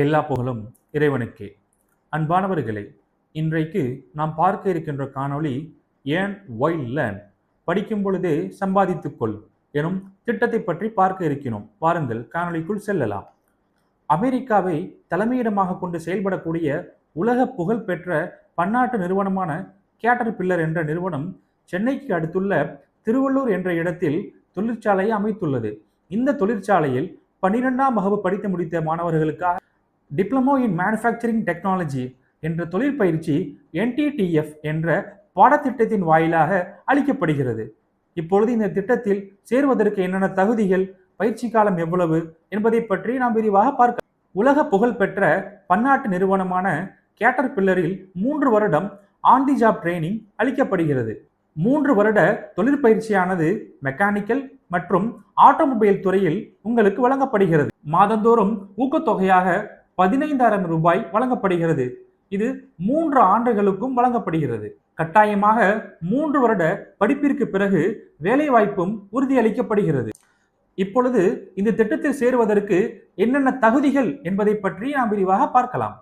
எல்லா புகழும் இறைவனுக்கே. அன்பானவர்களே, இன்றைக்கு நாம் பார்க்க இருக்கின்ற காணொளி ஏன் ஒய் லேர்ன் படிக்கும் பொழுதே சம்பாதித்துக்கொள் எனும் திட்டத்தை பற்றி பார்க்க இருக்கிறோம். வாருங்கள் காணொளிக்குள் செல்லலாம். அமெரிக்காவை தலைமையிடமாக கொண்டு செயல்படக்கூடிய உலக புகழ் பெற்ற பன்னாட்டு நிறுவனமான கேட்டர்பில்லர் என்ற நிறுவனம் சென்னைக்கு அடுத்துள்ள திருவள்ளூர் என்ற இடத்தில் தொழிற்சாலையை அமைத்துள்ளது. இந்த தொழிற்சாலையில் 12ஆம் வகுப்பு படித்து முடித்த மாணவர்களுக்காக டிப்ளமோ இன் மேனுஃபேக்சரிங் டெக்னாலஜி என்ற தொழிற்பயிற்சி NTTF என்ற பாடத்திட்டத்தின் வாயிலாக அளிக்கப்படுகிறது. இப்பொழுது இந்த திட்டத்தில் சேருவதற்கு என்னென்ன தகுதிகள், பயிற்சி காலம் எவ்வளவு என்பதை பற்றி நாம் விரிவாக பார்க்க. உலக புகழ் பெற்ற பன்னாட்டு நிறுவனமான கேட்டர்பில்லரில் 3 வருடம் ஆன் தி ஜாப் ட்ரைனிங் அளிக்கப்படுகிறது. 3 வருட தொழிற்பயிற்சியானது மெக்கானிக்கல் மற்றும் ஆட்டோமொபைல் துறையில் உங்களுக்கு வழங்கப்படுகிறது. மாதந்தோறும் ஊக்கத்தொகையாக 15,000 ரூபாய் வழங்கப்படுகிறது. இது 3 ஆண்டுகளுக்கும் வழங்கப்படுகிறது. கட்டாயமாக 3 வருட படிப்பிற்கு பிறகு வேலை வாய்ப்பும் உறுதியளிக்கப்படுகிறது. இப்பொழுது இந்த திட்டத்தில் சேருவதற்கு என்னென்ன தகுதிகள் என்பதை பற்றி நாம் விரிவாக பார்க்கலாம்.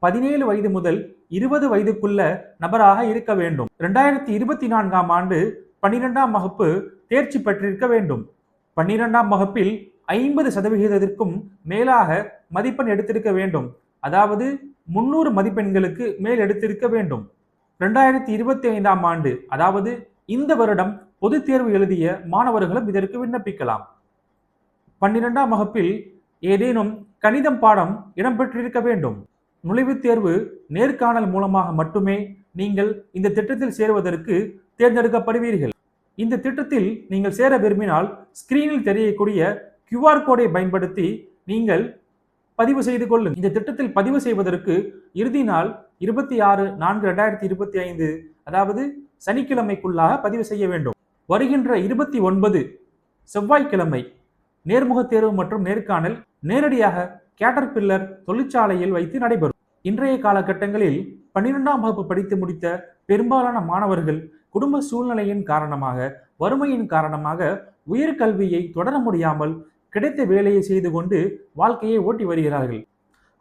17 வயது முதல் 20 வயதுக்குள்ள நபராக இருக்க வேண்டும். 2024ஆம் ஆண்டு 12ஆம் வகுப்பு தேர்ச்சி பெற்றிருக்க வேண்டும். 12ஆம் வகுப்பில் 50% மேலாக மதிப்பெண் எடுத்திருக்க வேண்டும். அதாவது 300 மதிப்பெண்களுக்கு மேல் எடுத்திருக்க வேண்டும். 2025ஆம் ஆண்டு, அதாவது இந்த வருடம் பொதுத் தேர்வு எழுதிய மாணவர்களும் இதற்கு விண்ணப்பிக்கலாம். 12ஆம் வகுப்பில் ஏதேனும் கணிதம் பாடம் இடம்பெற்றிருக்க வேண்டும். நுழைவுத் தேர்வு நேர்காணல் மூலமாக மட்டுமே நீங்கள் இந்த திட்டத்தில் சேருவதற்கு தேர்ந்தெடுக்கப்படுவீர்கள். இந்த திட்டத்தில் நீங்கள் சேர விரும்பினால் ஸ்கிரீனில் தெரியக்கூடிய QR கோடை பயன்படுத்தி நீங்கள் பதிவு செய்து கொள்ளுங்கள். இந்த திட்டத்தில் பதிவு செய்வதற்கு இறுதி நாள் 26/4/2025, அதாவது சனிக்கிழமைக்குள்ளாக பதிவு செய்ய வேண்டும். வருகின்ற 29 செவ்வாய்க்கிழமை நேர்முக தேர்வு மற்றும் நேர்காணல் நேரடியாக கேட்டர்பில்லர் தொழிற்சாலையில் வைத்து நடைபெறும். இன்றைய காலகட்டங்களில் 12ஆம் வகுப்பு படித்து முடித்த பெரும்பாலான மாணவர்கள் குடும்ப சூழ்நிலையின் காரணமாக, வறுமையின் காரணமாக உயர்கல்வியை தொடர முடியாமல் கிடைத்த வேலையை செய்து கொண்டு வாழ்க்கையை ஓட்டி வருகிறார்கள்.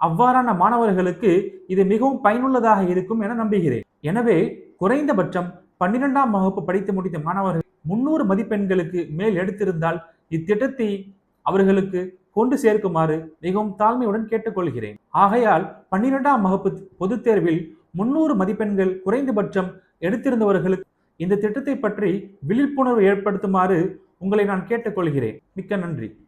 அவ்வாறான மாணவர்களுக்கு இது மிகவும் பயனுள்ளதாக இருக்கும் என நம்புகிறேன். எனவே குறைந்தபட்சம் 12ஆம் வகுப்பு படித்து முடித்த மாணவர்கள் 300 மதிப்பெண்களுக்கு மேல் எடுத்திருந்தால் இத்திட்டத்தை அவர்களுக்கு கொண்டு சேர்க்குமாறு மிகவும் தாழ்மையுடன் கேட்டுக்கொள்கிறேன். ஆகையால் 12ஆம் வகுப்பு பொதுத் தேர்வில் 300 மதிப்பெண்கள் குறைந்தபட்சம் எடுத்திருந்தவர்களுக்கு இந்த திட்டத்தை பற்றி விழிப்புணர்வு ஏற்படுத்துமாறு உங்களை நான் கேட்டுக்கொள்கிறேன். மிக்க நன்றி.